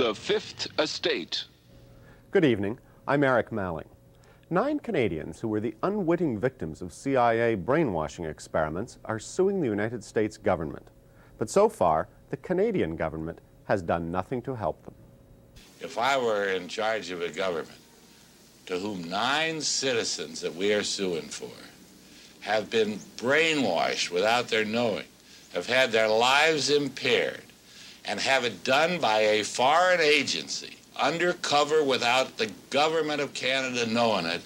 The Fifth Estate. Good evening. I'm Eric Malling. 9 Canadians who were the unwitting victims of CIA brainwashing experiments are suing the United States government. But so far, the Canadian government has done nothing to help them. If I were in charge of a government to whom 9 citizens that we are suing for have been brainwashed without their knowing, have had their lives impaired, and have it done by a foreign agency, undercover without the government of Canada knowing it,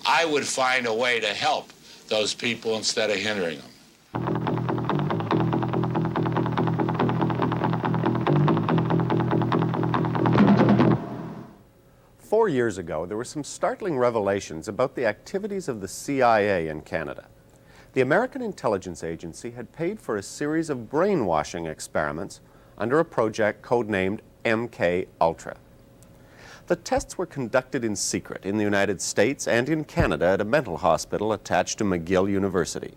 I would find a way to help those people instead of hindering them. 4 years ago, there were some startling revelations about the activities of the CIA in Canada. The American Intelligence Agency had paid for a series of brainwashing experiments under a project codenamed MK Ultra. The tests were conducted in secret in the United States and in Canada at a mental hospital attached to McGill University.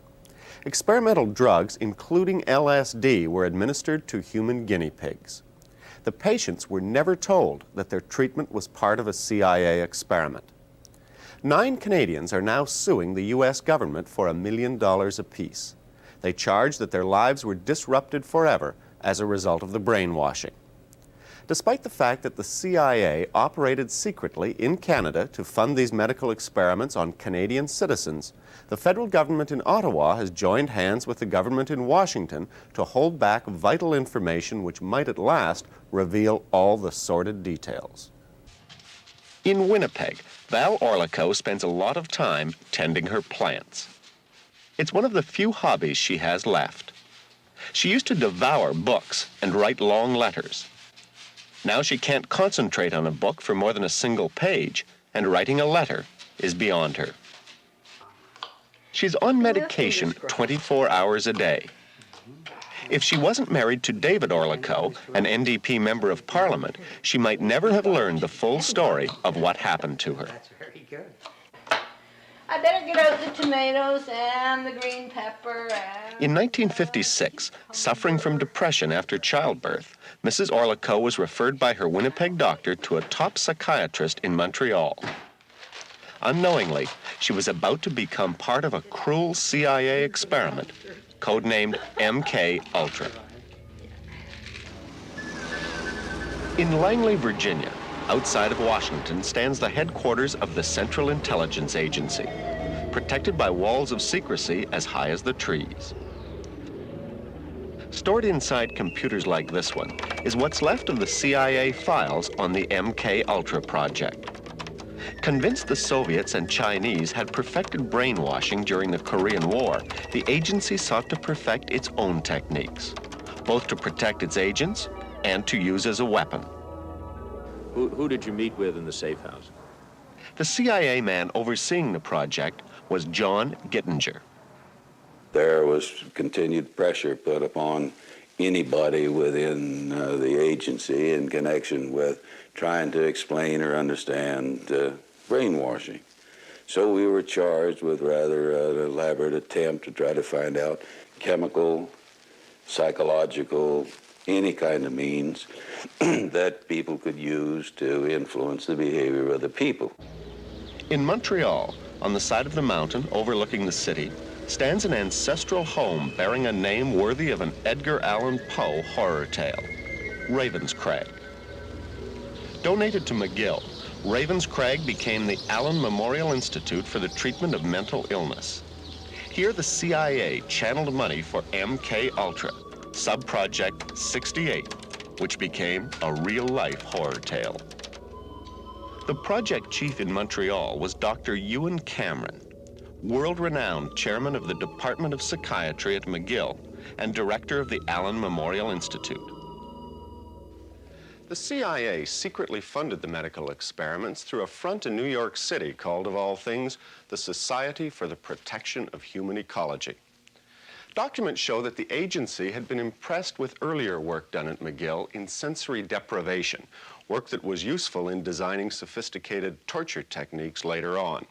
Experimental drugs, including LSD, were administered to human guinea pigs. The patients were never told that their treatment was part of a CIA experiment. 9 Canadians are now suing the U.S. government for $1 million apiece. They charge that their lives were disrupted forever as a result of the brainwashing. Despite the fact that the CIA operated secretly in Canada to fund these medical experiments on Canadian citizens, the federal government in Ottawa has joined hands with the government in Washington to hold back vital information which might at last reveal all the sordid details. In Winnipeg, Val Orlico spends a lot of time tending her plants. It's one of the few hobbies she has left. She used to devour books and write long letters. Now she can't concentrate on a book for more than a single page, and writing a letter is beyond her. She's on medication 24 hours a day. If she wasn't married to David Orlico, an NDP member of Parliament, she might never have learned the full story of what happened to her. That's very good. I better get out the tomatoes and the green pepper and... In 1956, suffering from depression after childbirth, Mrs. Orlico was referred by her Winnipeg doctor to a top psychiatrist in Montreal. Unknowingly, she was about to become part of a cruel CIA experiment, codenamed MK Ultra. In Langley, Virginia, outside of Washington, stands the headquarters of the Central Intelligence Agency, protected by walls of secrecy as high as the trees. Stored inside computers like this one is what's left of the CIA files on the MK Ultra project. Convinced the Soviets and Chinese had perfected brainwashing during the Korean War, the agency sought to perfect its own techniques, both to protect its agents and to use as a weapon. Who did you meet with in the safe house? The CIA man overseeing the project was John Gittinger. There was continued pressure put upon anybody within the agency in connection with trying to explain or understand brainwashing. So we were charged with rather an elaborate attempt to try to find out chemical, psychological, any kind of means that people could use to influence the behavior of the people. In Montreal, on the side of the mountain overlooking the city, stands an ancestral home bearing a name worthy of an Edgar Allan Poe horror tale, Ravens Crag. Donated to McGill, Ravens Crag became the Allan Memorial Institute for the Treatment of Mental Illness. Here the CIA channeled money for MK Ultra, Subproject 68, which became a real-life horror tale. The project chief in Montreal was Dr. Ewan Cameron, world-renowned chairman of the Department of Psychiatry at McGill and director of the Allan Memorial Institute. The CIA secretly funded the medical experiments through a front in New York City called, of all things, the Society for the Protection of Human Ecology. Documents show that the agency had been impressed with earlier work done at McGill in sensory deprivation, work that was useful in designing sophisticated torture techniques later on.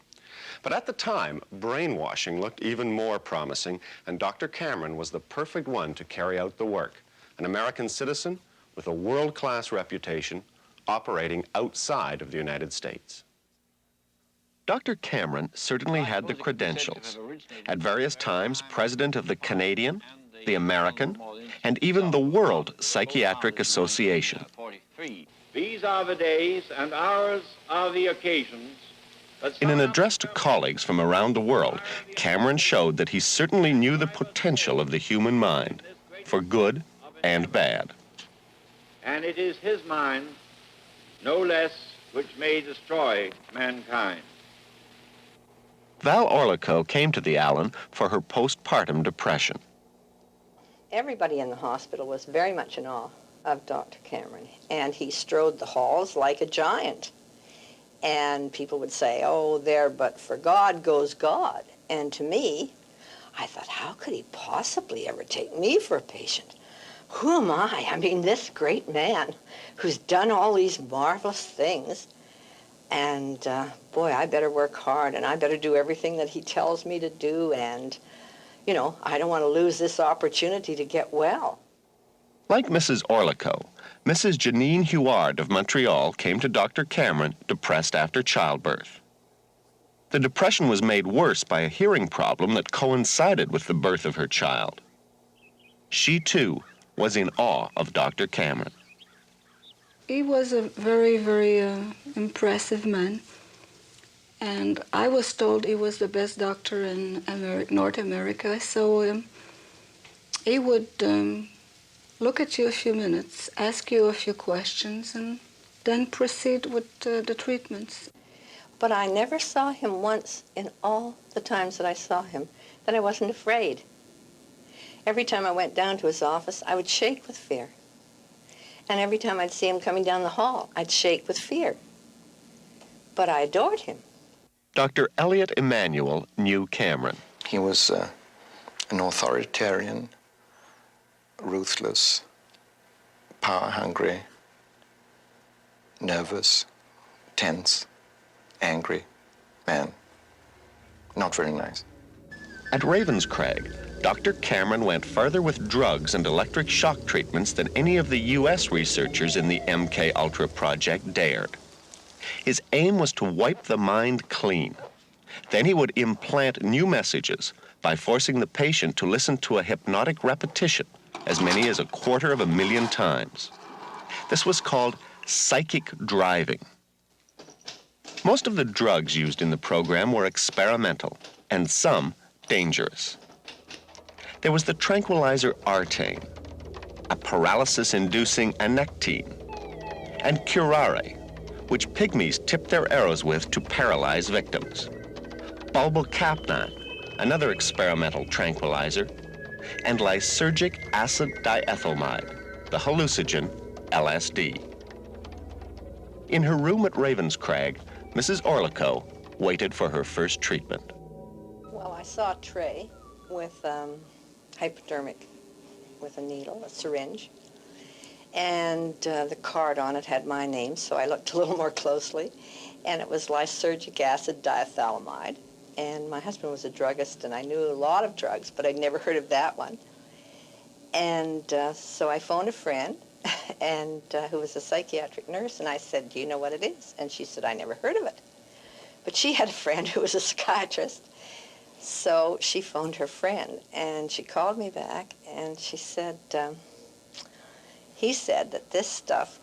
But at the time, brainwashing looked even more promising, and Dr. Cameron was the perfect one to carry out the work, an American citizen with a world-class reputation, operating outside of the United States. Dr. Cameron certainly had the credentials. At various times, president of the Canadian, the American, and even the World Psychiatric Association. These are the days and hours are the occasions. In an address to colleagues from around the world, Cameron showed that he certainly knew the potential of the human mind, for good and bad. And it is his mind, no less, which may destroy mankind. Val Orlico came to the Allan for her postpartum depression. Everybody in the hospital was very much in awe of Dr. Cameron, and he strode the halls like a giant. And people would say, oh, there but for God goes God. And to me, I thought, how could he possibly ever take me for a patient? Who am I? I mean, this great man who's done all these marvelous things. And boy, I better work hard, and I better do everything that he tells me to do. And, you know, I don't want to lose this opportunity to get well. Like Mrs. Orlico, Mrs. Janine Huard of Montreal came to Dr. Cameron depressed after childbirth. The depression was made worse by a hearing problem that coincided with the birth of her child. She, too, was in awe of Dr. Cameron. He was a very, very impressive man. And I was told he was the best doctor in North America. So he would look at you a few minutes, ask you a few questions, and then proceed with the treatments. But I never saw him once in all the times that I saw him that I wasn't afraid. Every time I went down to his office, I would shake with fear. And every time I'd see him coming down the hall, I'd shake with fear. But I adored him. Dr. Elliot Emanuel knew Cameron. He was an authoritarian, ruthless, power-hungry, nervous, tense, angry man. Not very nice. At Ravenscraig, Dr. Cameron went further with drugs and electric shock treatments than any of the U.S. researchers in the MK Ultra project dared. His aim was to wipe the mind clean. Then he would implant new messages by forcing the patient to listen to a hypnotic repetition as many as 250,000 times. This was called psychic driving. Most of the drugs used in the program were experimental, and some dangerous. There was the tranquilizer Artane, a paralysis-inducing anectine, and curare, which pygmies tipped their arrows with to paralyze victims. Bulbocapnan, another experimental tranquilizer, and lysergic acid diethylmide, the hallucinogen LSD. In her room at Ravenscraig, Mrs. Orlico waited for her first treatment. Well, I saw a tray with hypodermic, with a needle, a syringe, and the card on it had my name, so I looked a little more closely, and it was lysergic acid diethylamide. And my husband was a druggist, and I knew a lot of drugs, but I'd never heard of that one. And so I phoned a friend, and who was a psychiatric nurse, and I said, do you know what it is? And she said, I never heard of it. But she had a friend who was a psychiatrist, so she phoned her friend, and she called me back, and she said, he said that this stuff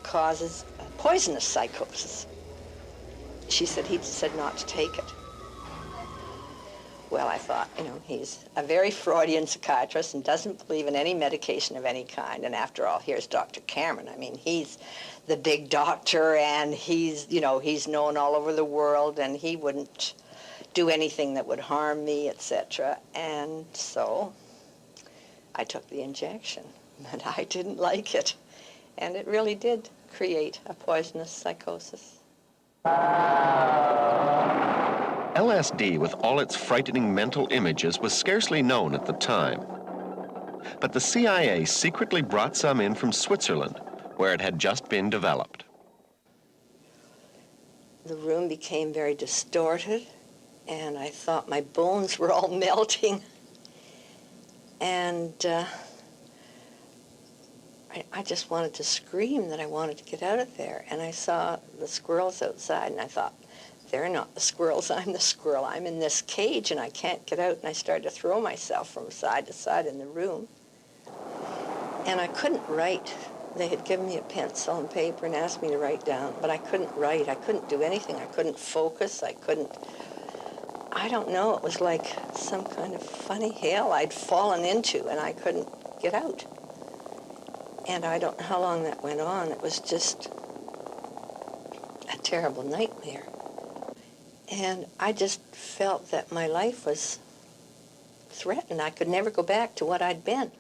causes poisonous psychosis. She said he said not to take it. Well, I thought, you know, he's a very Freudian psychiatrist and doesn't believe in any medication of any kind. And after all, here's Dr. Cameron. I mean, he's the big doctor, and he's, you know, he's known all over the world, and he wouldn't do anything that would harm me, etc. And so I took the injection, and I didn't like it. And it really did create a poisonous psychosis. LSD, with all its frightening mental images, was scarcely known at the time. But the CIA secretly brought some in from Switzerland, where it had just been developed. The room became very distorted, and I thought my bones were all melting. And I just wanted to scream that I wanted to get out of there. And I saw the squirrels outside, and I thought, they're not the squirrels, I'm the squirrel. I'm in this cage, and I can't get out. And I started to throw myself from side to side in the room. And I couldn't write. They had given me a pencil and paper and asked me to write down, but I couldn't write. I couldn't do anything. I couldn't focus. I don't know, it was like some kind of funny hell I'd fallen into, and I couldn't get out. And I don't know how long that went on. It was just a terrible nightmare. And I just felt that my life was threatened. I could never go back to what I'd been.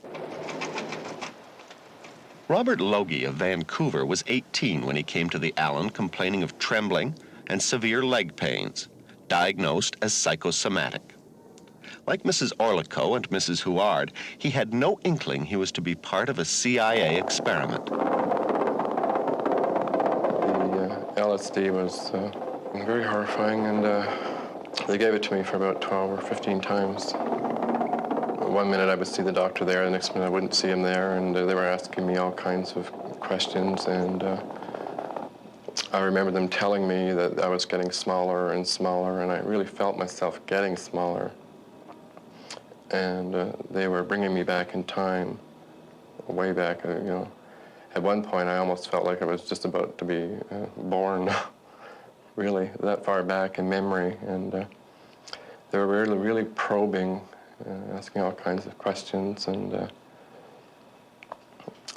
Robert Logie of Vancouver was 18 when he came to the Allan complaining of trembling and severe leg pains, diagnosed as psychosomatic. Like Mrs. Orlico and Mrs. Huard, he had no inkling he was to be part of a CIA experiment. The LSD was very horrifying, and they gave it to me for about 12 or 15 times. One minute I would see the doctor there, the next minute I wouldn't see him there, and they were asking me all kinds of questions, and I remember them telling me that I was getting smaller and smaller, and I really felt myself getting smaller. And they were bringing me back in time, way back, you know. At one point, I almost felt like I was just about to be born, really, that far back in memory. And they were really, really probing, asking all kinds of questions, and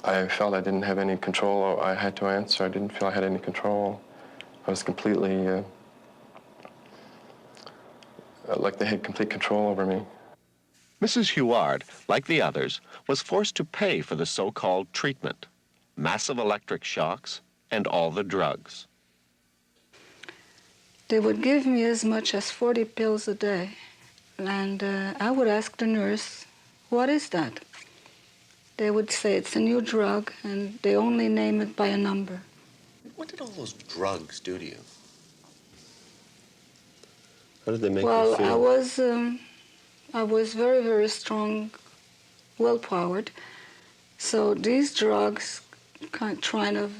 I felt I didn't have any control. I had to answer. I didn't feel I had any control. I was completely, like they had complete control over me. Mrs. Huard, like the others, was forced to pay for the so-called treatment, massive electric shocks, and all the drugs. They would give me as much as 40 pills a day. And I would ask the nurse, what is that? They would say it's a new drug, and they only name it by a number. What did all those drugs do to you? How did they make you feel? Well, I was very, very strong, well-powered. So these drugs kind of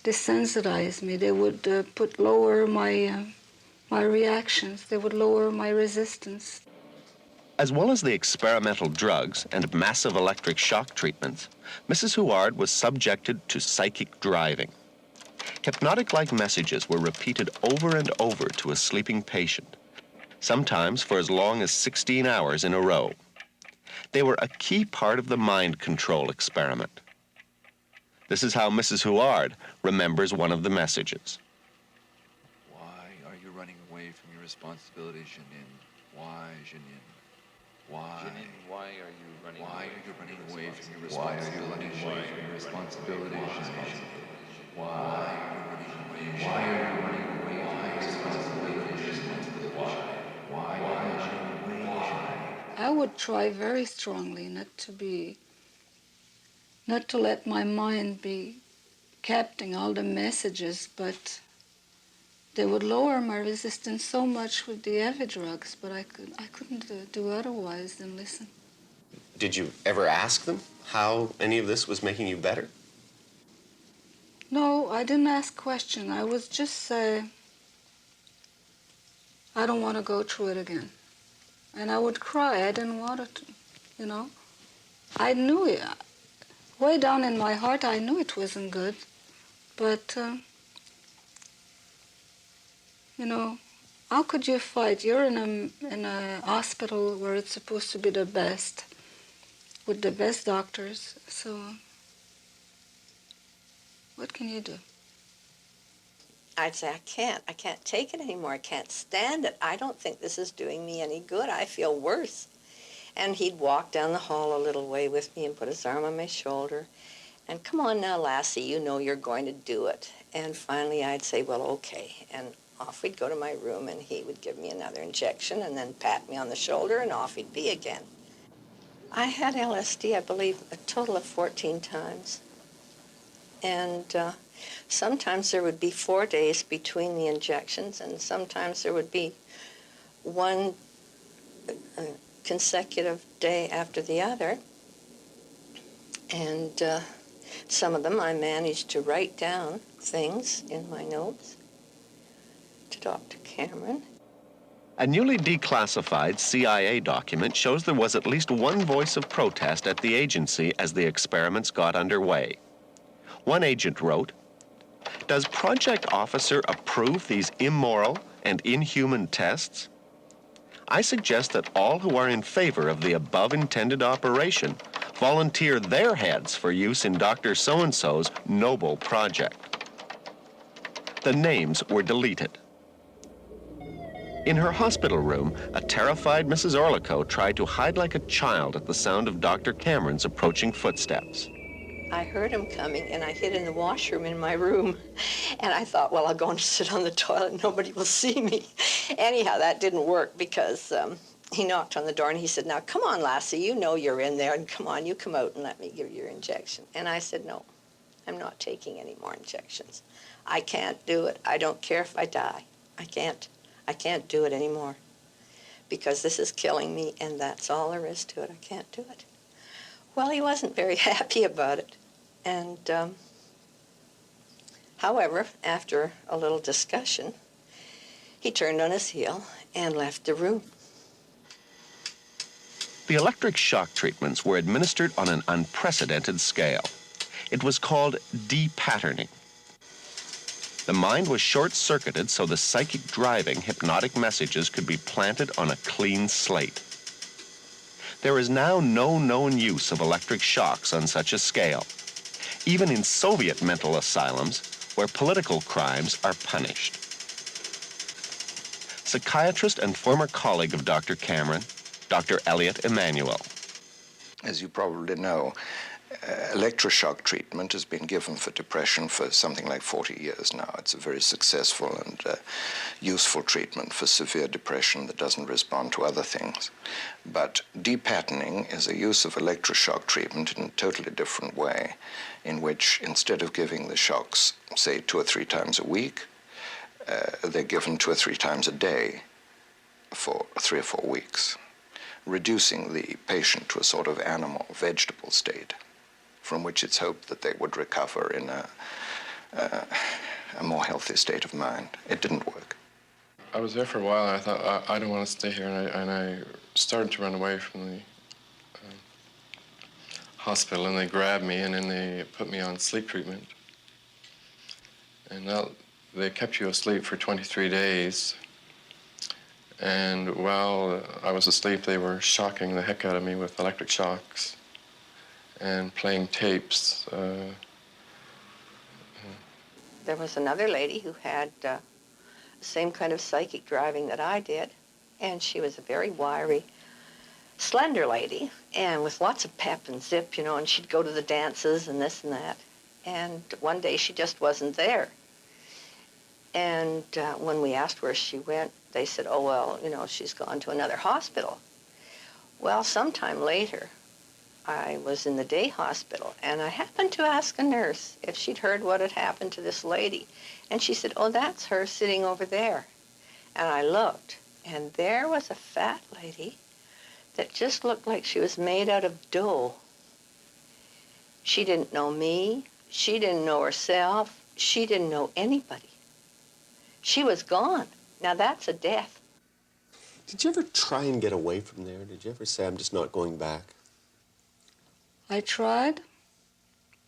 desensitize me. They would lower my reactions. They would lower my resistance. As well as the experimental drugs and massive electric shock treatments, Mrs. Huard was subjected to psychic driving. Hypnotic-like messages were repeated over and over to a sleeping patient, sometimes for as long as 16 hours in a row. They were a key part of the mind control experiment. This is how Mrs. Huard remembers one of the messages. Why are you running away from your responsibilities, Janine? Why, Janine? Why? Janine, why are you running away from your responsibilities? Why are you running away from your responsibilities, Janine? Why are you running away from your responsibilities? Why are you running away? I would try very strongly not to let my mind be capturing all the messages, but they would lower my resistance so much with the heavy drugs, but I couldn't do otherwise than listen. Did you ever ask them how any of this was making you better? No, I didn't ask questions. I would just say, I don't want to go through it again. And I would cry. I didn't want it, you know. I knew it. Way down in my heart, I knew it wasn't good. But, you know, how could you fight? You're in a hospital where it's supposed to be the best, with the best doctors. So what can you do? I'd say, I can't take it anymore. I can't stand it. I don't think this is doing me any good. I feel worse. And he'd walk down the hall a little way with me and put his arm on my shoulder. And come on now, lassie, you know you're going to do it. And finally I'd say, well, okay. And off we'd go to my room, and he would give me another injection and then pat me on the shoulder, and off he'd be again. I had LSD, I believe, a total of 14 times. And sometimes there would be 4 days between the injections, and sometimes there would be one consecutive day after the other. And some of them I managed to write down things in my notes to Dr. Cameron. A newly declassified CIA document shows there was at least one voice of protest at the agency as the experiments got underway. One agent wrote, "Does Project Officer approve these immoral and inhuman tests? I suggest that all who are in favor of the above intended operation volunteer their heads for use in Dr. So-and-so's noble project." The names were deleted. In her hospital room, a terrified Mrs. Orlico tried to hide like a child at the sound of Dr. Cameron's approaching footsteps. I heard him coming, and I hid in the washroom in my room. And I thought, well, I'll go and sit on the toilet, and nobody will see me. Anyhow, that didn't work because he knocked on the door, and he said, "Now, come on, Lassie, you know you're in there, and come on, you come out and let me give you your injection." And I said, "No, I'm not taking any more injections. I can't do it. I don't care if I die. I can't do it anymore because this is killing me, and that's all there is to it. I can't do it." Well, he wasn't very happy about it. And, however, after a little discussion, he turned on his heel and left the room. The electric shock treatments were administered on an unprecedented scale. It was called de-patterning. The mind was short-circuited so the psychic driving hypnotic messages could be planted on a clean slate. There is now no known use of electric shocks on such a scale, even in Soviet mental asylums where political crimes are punished. Psychiatrist and former colleague of Dr. Cameron, Dr. Elliot Emanuel. As you probably know, electroshock treatment has been given for depression for something like 40 years now. It's a very successful and useful treatment for severe depression that doesn't respond to other things. But de-patterning is a use of electroshock treatment in a totally different way, in which instead of giving the shocks, say, 2 or 3 times a week, they're given 2 or 3 times a day for 3 or 4 weeks, reducing the patient to a sort of animal, vegetable state, from which it's hoped that they would recover in a more healthy state of mind. It didn't work. I was there for a while, and I thought, I don't want to stay here, and I started to run away from the hospital, and they grabbed me, and then they put me on sleep treatment. And they kept you asleep for 23 days. And while I was asleep, they were shocking the heck out of me with electric shocks and playing tapes. There was another lady who had the same kind of psychic driving that I did, and she was a very wiry, slender lady, and with lots of pep and zip, you know, and she'd go to the dances and this and that. And one day she just wasn't there. And when we asked where she went, they said, "Oh, well, you know, she's gone to another hospital." Well, sometime later, I was in the day hospital, and I happened to ask a nurse if she'd heard what had happened to this lady. And she said, "Oh, that's her sitting over there." And I looked, and there was a fat lady that just looked like she was made out of dough. She didn't know me. She didn't know herself. She didn't know anybody. She was gone. Now, that's a death. Did you ever try and get away from there? Did you ever say, "I'm just not going back"? I tried.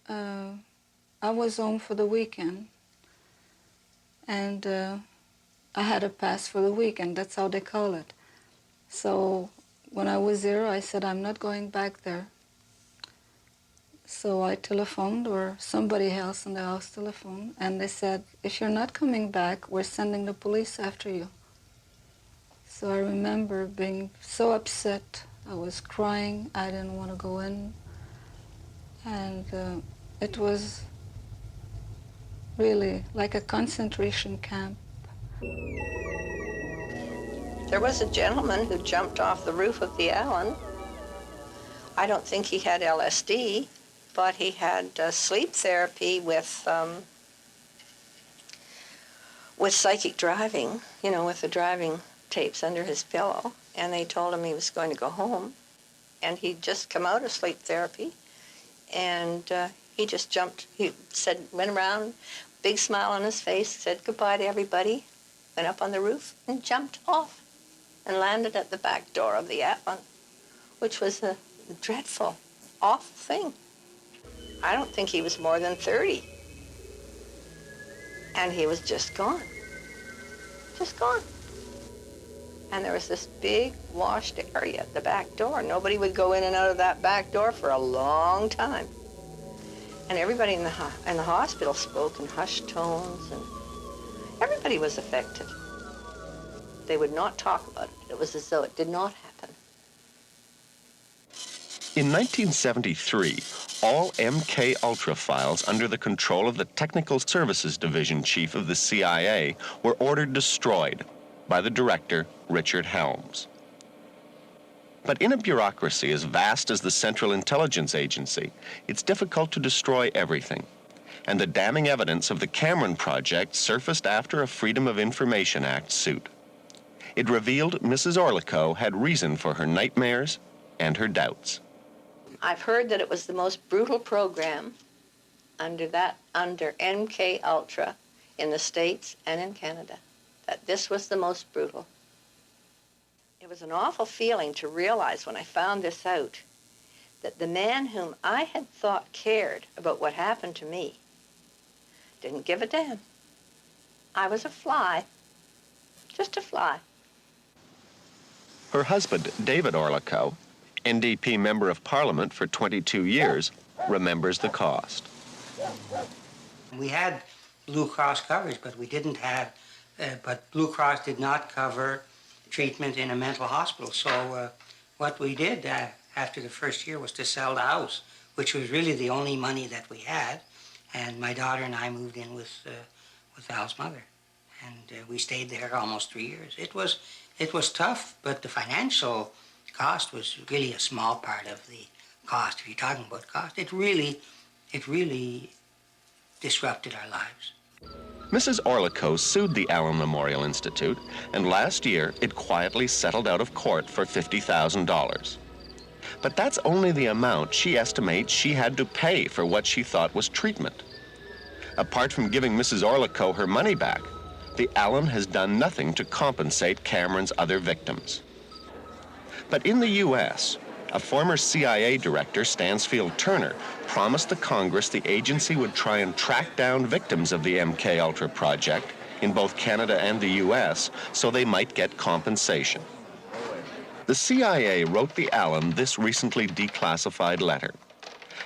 I was home for the weekend, and I had a pass for the weekend. That's how they call it. So when I was there, I said, "I'm not going back there." So I telephoned, or somebody else in the house telephoned, and they said, "If you're not coming back, we're sending the police after you." So I remember being so upset. I was crying. I didn't want to go in. And it was really like a concentration camp. There was a gentleman who jumped off the roof of the Allan. I don't think he had LSD, but he had sleep therapy with psychic driving, you know, with the driving tapes under his pillow. And they told him he was going to go home. And he'd just come out of sleep therapy. And he just jumped. He said, went around, big smile on his face, said goodbye to everybody, went up on the roof and jumped off and landed at the back door of the Allan, which was a dreadful, awful thing. I don't think he was more than 30. And he was just gone. Just gone. And there was this big washed area at the back door. Nobody would go in and out of that back door for a long time. And everybody in the hospital spoke in hushed tones, and everybody was affected. They would not talk about it. It was as though it did not happen. In 1973, all MK Ultra files under the control of the Technical Services Division Chief of the CIA were ordered destroyed by the director, Richard Helms. But in a bureaucracy as vast as the Central Intelligence Agency, it's difficult to destroy everything. And the damning evidence of the Cameron Project surfaced after a Freedom of Information Act suit. It revealed Mrs. Orlico had reason for her nightmares and her doubts. I've heard that it was the most brutal program under MK Ultra in the States and in Canada. That this was the most brutal. It was an awful feeling to realize when I found this out that the man whom I had thought cared about what happened to me didn't give a damn. I was a fly, just a fly. Her husband, David Orlico, NDP Member of Parliament for 22 years, remembers the cost. We had Blue Cross coverage, but we didn't have, but Blue Cross did not cover treatment in a mental hospital. So what we did after the first year was to sell the house, which was really the only money that we had. And my daughter and I moved in with Al's mother. And we stayed there almost 3 years. It was tough, but the financial cost was really a small part of the cost. If you're talking about cost, it really disrupted our lives. Mrs. Orlico sued the Allan Memorial Institute, and last year it quietly settled out of court for $50,000. But that's only the amount she estimates she had to pay for what she thought was treatment. Apart from giving Mrs. Orlico her money back, the Allan has done nothing to compensate Cameron's other victims. But in the U.S., a former CIA director, Stansfield Turner, promised the Congress the agency would try and track down victims of the MK Ultra project in both Canada and the U.S. so they might get compensation. The CIA wrote the Allan this recently declassified letter.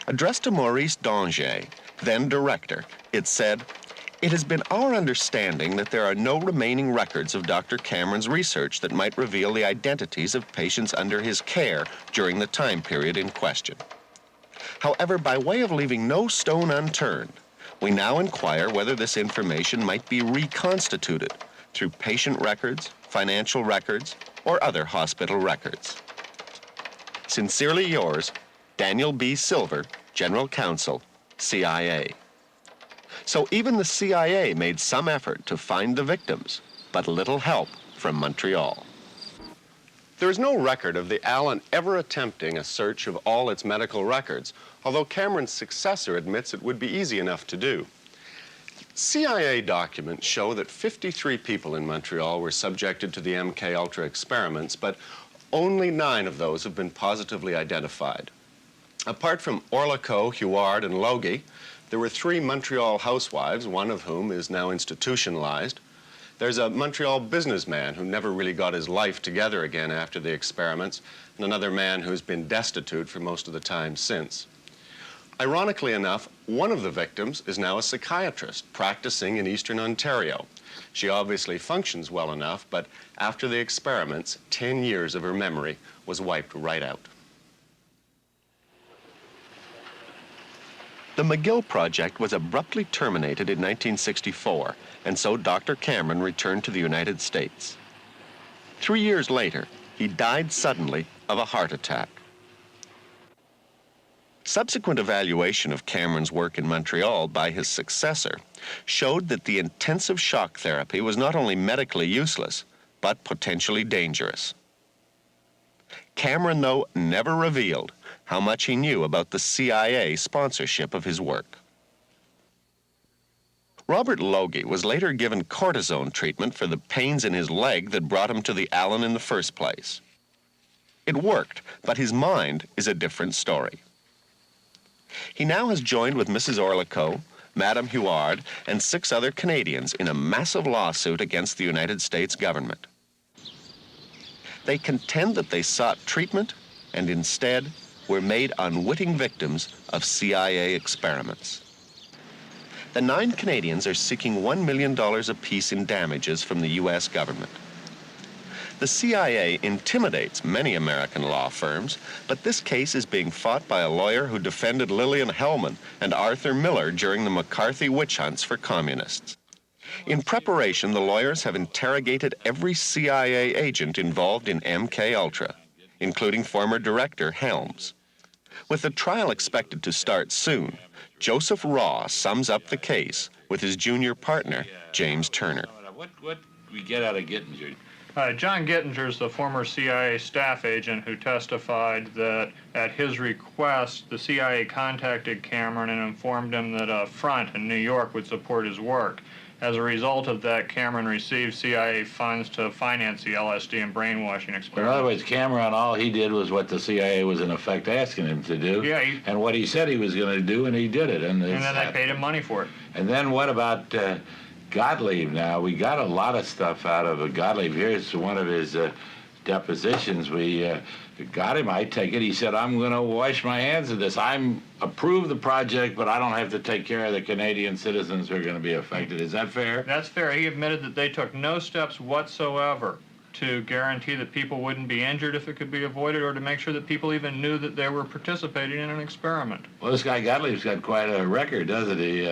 Addressed to Maurice Danger, then director, it said, "It has been our understanding that there are no remaining records of Dr. Cameron's research that might reveal the identities of patients under his care during the time period in question. However, by way of leaving no stone unturned, we now inquire whether this information might be reconstituted through patient records, financial records, or other hospital records. Sincerely yours, Daniel B. Silver, General Counsel, CIA." So even the CIA made some effort to find the victims, but little help from Montreal. There is no record of the Allan ever attempting a search of all its medical records, although Cameron's successor admits it would be easy enough to do. CIA documents show that 53 people in Montreal were subjected to the MK Ultra experiments, but only 9 of those have been positively identified. Apart from Orlico, Huard, and Logie, there were 3 Montreal housewives, one of whom is now institutionalized. There's a Montreal businessman who never really got his life together again after the experiments, and another man who's been destitute for most of the time since. Ironically enough, one of the victims is now a psychiatrist practicing in Eastern Ontario. She obviously functions well enough, but after the experiments, 10 years of her memory was wiped right out. The McGill project was abruptly terminated in 1964, and so Dr. Cameron returned to the United States. 3 years later, he died suddenly of a heart attack. Subsequent evaluation of Cameron's work in Montreal by his successor showed that the intensive shock therapy was not only medically useless, but potentially dangerous. Cameron, though, never revealed how much he knew about the CIA sponsorship of his work. Robert Logie was later given cortisone treatment for the pains in his leg that brought him to the Allan in the first place. It worked, but his mind is a different story. He now has joined with Mrs. Orlico, Madame Huard, and 6 other Canadians in a massive lawsuit against the United States government. They contend that they sought treatment and instead were made unwitting victims of CIA experiments. The 9 Canadians are seeking $1 million apiece in damages from the U.S. government. The CIA intimidates many American law firms, but this case is being fought by a lawyer who defended Lillian Hellman and Arthur Miller during the McCarthy witch hunts for communists. In preparation, the lawyers have interrogated every CIA agent involved in MK-Ultra, including former director Helms. With the trial expected to start soon, Joseph Raw sums up the case with his junior partner, James Turner. What we get out of Gittinger? John Gittinger is the former CIA staff agent who testified that at his request, the CIA contacted Cameron and informed him that a front in New York would support his work. As a result of that, Cameron received CIA funds to finance the LSD and brainwashing experiment. In other words, Cameron, all he did was what the CIA was in effect asking him to do. Yeah. And what he said he was going to do, and he did it. And then they paid him money for it. And then what about Gottlieb now? We got a lot of stuff out of Gottlieb. Here's one of his depositions. We got him, I take it. He said, I'm going to wash my hands of this. I'm approve the project, but I don't have to take care of the Canadian citizens who are going to be affected. Is that fair? That's fair. He admitted that they took no steps whatsoever to guarantee that people wouldn't be injured if it could be avoided, or to make sure that people even knew that they were participating in an experiment. Well, this guy Gottlieb's got quite a record, doesn't he,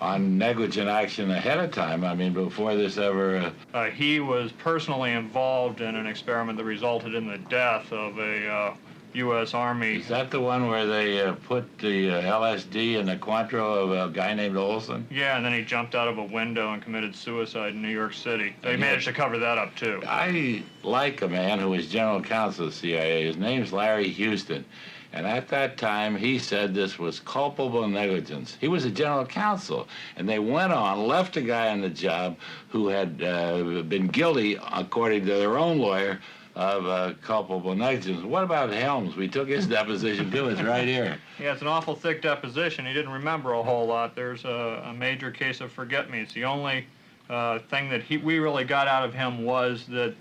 on negligent action ahead of time. I mean, before this ever... He was personally involved in an experiment that resulted in the death of a U.S. Army... Is that the one where they put the LSD in the Cointreau of a guy named Olson? Yeah, and then he jumped out of a window and committed suicide in New York City. They managed to cover that up, too. I like a man who was general counsel of the CIA. His name's Larry Houston. And at that time, he said this was culpable negligence. He was a general counsel. And they went on, left a guy on the job who had been guilty, according to their own lawyer, of culpable negligence. What about Helms? We took his deposition, too. It's right here. Yeah, it's an awful thick deposition. He didn't remember a whole lot. There's a major case of forget-me's. The only thing that we really got out of him was that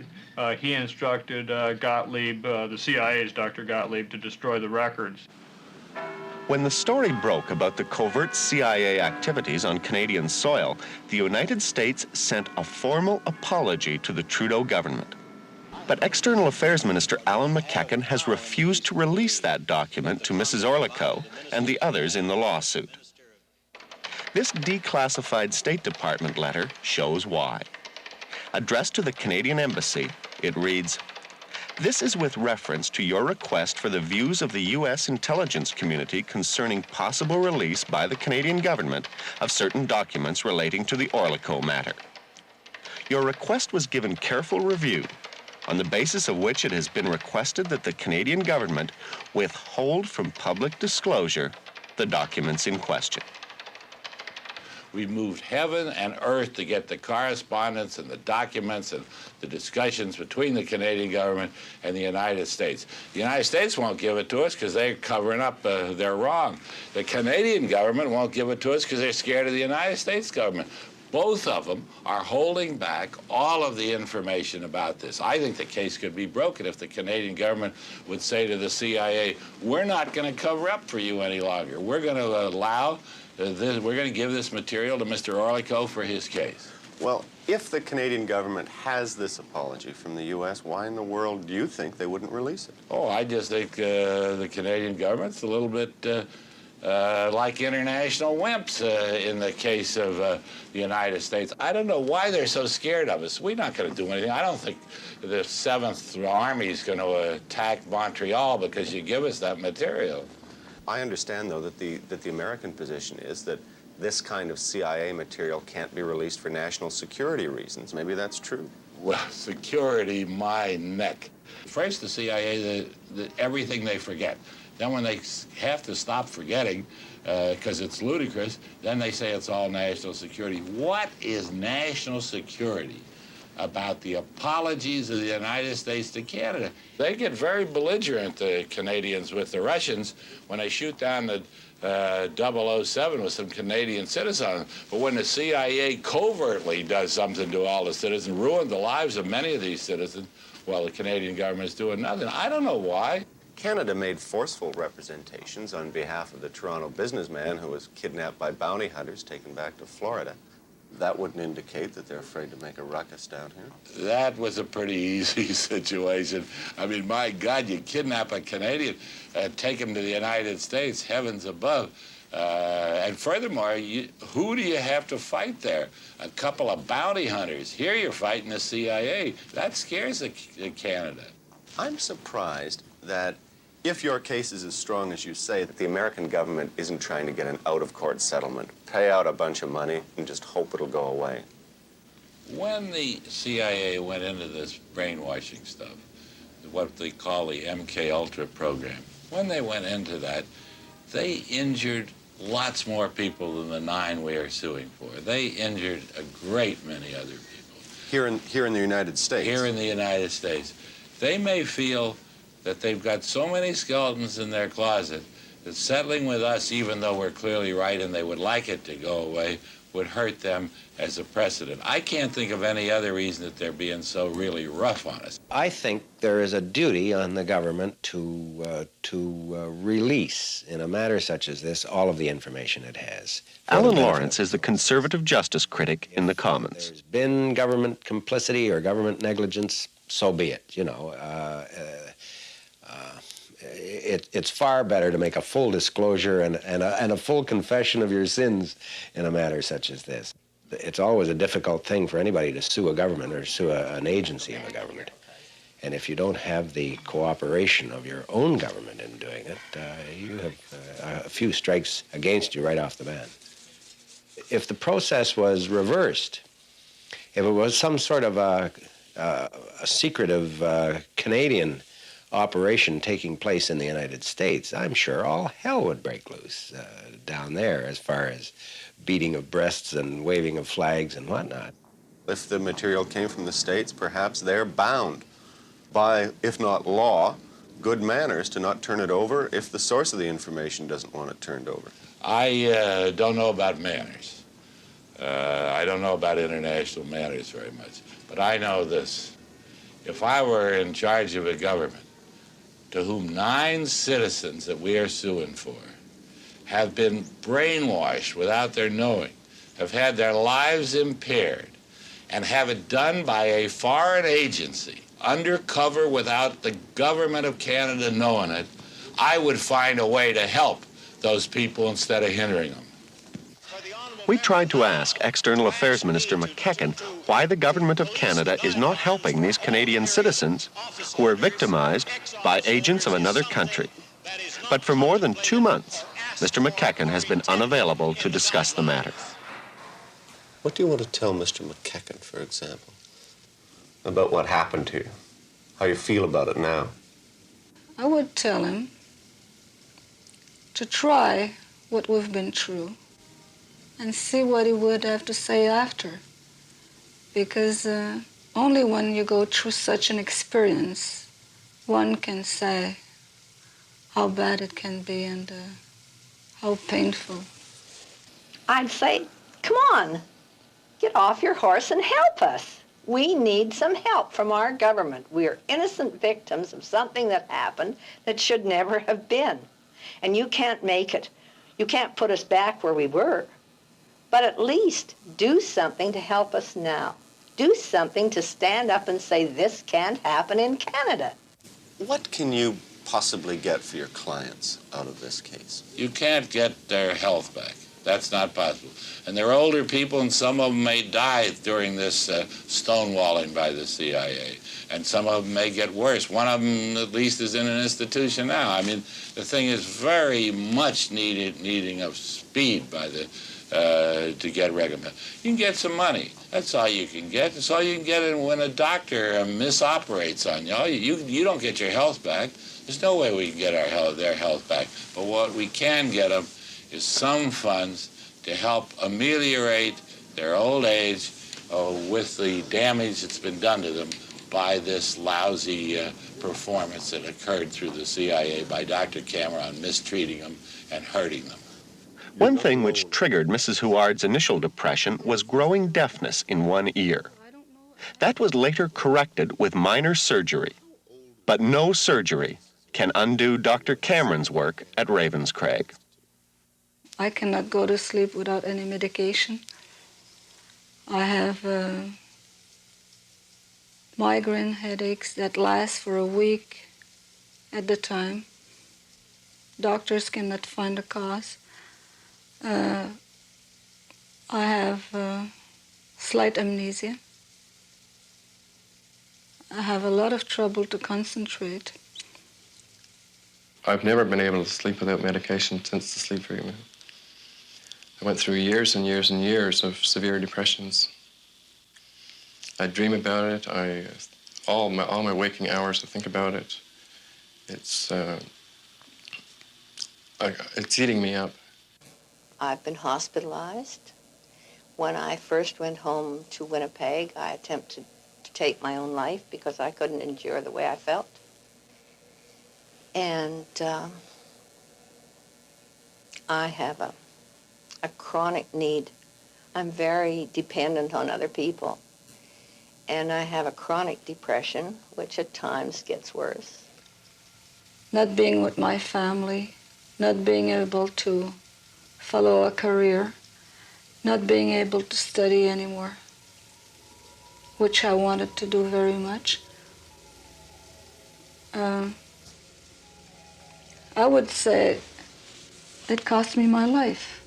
he instructed Gottlieb, the CIA's Dr. Gottlieb, to destroy the records. When the story broke about the covert CIA activities on Canadian soil, the United States sent a formal apology to the Trudeau government. But External Affairs Minister Allan McEachin has refused to release that document to Mrs. Orlico and the others in the lawsuit. This declassified State Department letter shows why. Addressed to the Canadian Embassy, it reads, "This is with reference to your request for the views of the U.S. intelligence community concerning possible release by the Canadian government of certain documents relating to the Orlico matter. Your request was given careful review, on the basis of which it has been requested that the Canadian government withhold from public disclosure the documents in question." We've moved heaven and earth to get the correspondence and the documents and the discussions between the Canadian government and the United States. The United States won't give it to us because they're covering up their wrong. The Canadian government won't give it to us because they're scared of the United States government. Both of them are holding back all of the information about this. I think the case could be broken if the Canadian government would say to the CIA, we're not going to cover up for you any longer. We're going to allow this, we're going to give this material to Mr. Orlico for his case. Well, if the Canadian government has this apology from the U.S., why in the world do you think they wouldn't release it? Oh, I just think the Canadian government's a little bit like international wimps in the case of the United States. I don't know why they're so scared of us. We're not going to do anything. I don't think the 7th Army is going to attack Montreal because you give us that material. I understand, though, that the American position is that this kind of CIA material can't be released for national security reasons. Maybe that's true. Well, security, my neck. First, the CIA, everything they forget. Then when they have to stop forgetting, because it's ludicrous, then they say it's all national security. What is national security about the apologies of the United States to Canada? They get very belligerent, the Canadians, with the Russians when they shoot down the 007 with some Canadian citizens. But when the CIA covertly does something to all the citizens, ruined the lives of many of these citizens, well, the Canadian government's doing nothing. I don't know why. Canada made forceful representations on behalf of the Toronto businessman who was kidnapped by bounty hunters taken back to Florida. That wouldn't indicate that they're afraid to make a ruckus down here. That was a pretty easy situation. I mean, my God, you kidnap a Canadian and take him to the United States, heavens above. And furthermore, who do you have to fight there? A couple of bounty hunters. Here you're fighting the CIA. That scares Canada. I'm surprised that if your case is as strong as you say, that the American government isn't trying to get an out-of-court settlement, pay out a bunch of money, and just hope it'll go away. When the CIA went into this brainwashing stuff, what they call the MK Ultra program, when they went into that, they injured lots more people than the 9 we are suing for. They injured a great many other people. Here in the United States? Here in the United States. They may feel that they've got so many skeletons in their closet that settling with us, even though we're clearly right and they would like it to go away, would hurt them as a precedent. I can't think of any other reason that they're being so really rough on us. I think there is a duty on the government to release, in a matter such as this, all of the information it has. Allan Lawrence is the conservative justice critic in the Commons. There's been government complicity or government negligence, so be it, you know. It's far better to make a full disclosure and a full confession of your sins in a matter such as this. It's always a difficult thing for anybody to sue a government or sue an agency of a government. And if you don't have the cooperation of your own government in doing it, you have a few strikes against you right off the bat. If the process was reversed, if it was some sort of a secretive Canadian operation taking place in the United States, I'm sure all hell would break loose down there as far as beating of breasts and waving of flags and whatnot. If the material came from the States, perhaps they're bound by, if not law, good manners to not turn it over if the source of the information doesn't want it turned over. I don't know about manners. I don't know about international manners very much. But I know this. If I were in charge of a government to whom 9 citizens that we are suing for have been brainwashed without their knowing, have had their lives impaired, and have it done by a foreign agency, undercover without the government of Canada knowing it, I would find a way to help those people instead of hindering them. We tried to ask External Affairs Minister McEachin why the government of Canada is not helping these Canadian citizens who are victimized by agents of another country. But for more than 2 months, Mr. McEachin has been unavailable to discuss the matter. What do you want to tell Mr. McEachin, for example, about what happened to you? How you feel about it now? I would tell him to try what we've been through and see what he would have to say after. Because only when you go through such an experience, one can say how bad it can be and how painful. I'd say, come on, get off your horse and help us. We need some help from our government. We are innocent victims of something that happened that should never have been. And you can't make it. You can't put us back where we were. But at least do something to help us now. Do something to stand up and say this can't happen in Canada. What can you possibly get for your clients out of this case? You can't get their health back. That's not possible. And they're older people, and some of them may die during this stonewalling by the CIA. And some of them may get worse. One of them, at least, is in an institution now. I mean, the thing is very much needing of speed by the to get recompense. You can get some money. That's all you can get. That's all you can get when a doctor misoperates on you. You don't get your health back. There's no way we can get their health back. But what we can get them is some funds to help ameliorate their old age with the damage that's been done to them by this lousy performance that occurred through the CIA by Dr. Cameron mistreating them and hurting them. One thing which triggered Mrs. Huard's initial depression was growing deafness in one ear. That was later corrected with minor surgery. But no surgery can undo Dr. Cameron's work at Ravenscraig. I cannot go to sleep without any medication. I have migraine headaches that last for a week at the time. Doctors cannot find a cause. I have slight amnesia. I have a lot of trouble to concentrate. I've never been able to sleep without medication since the sleep treatment. I went through years and years and years of severe depressions. I dream about it. All my waking hours, I think about it. It's eating me up. I've been hospitalized. When I first went home to Winnipeg, I attempted to take my own life because I couldn't endure the way I felt. And I have a chronic need. I'm very dependent on other people. And I have a chronic depression, which at times gets worse. Not being with my family, not being able to follow a career, not being able to study anymore, which I wanted to do very much. I would say it cost me my life.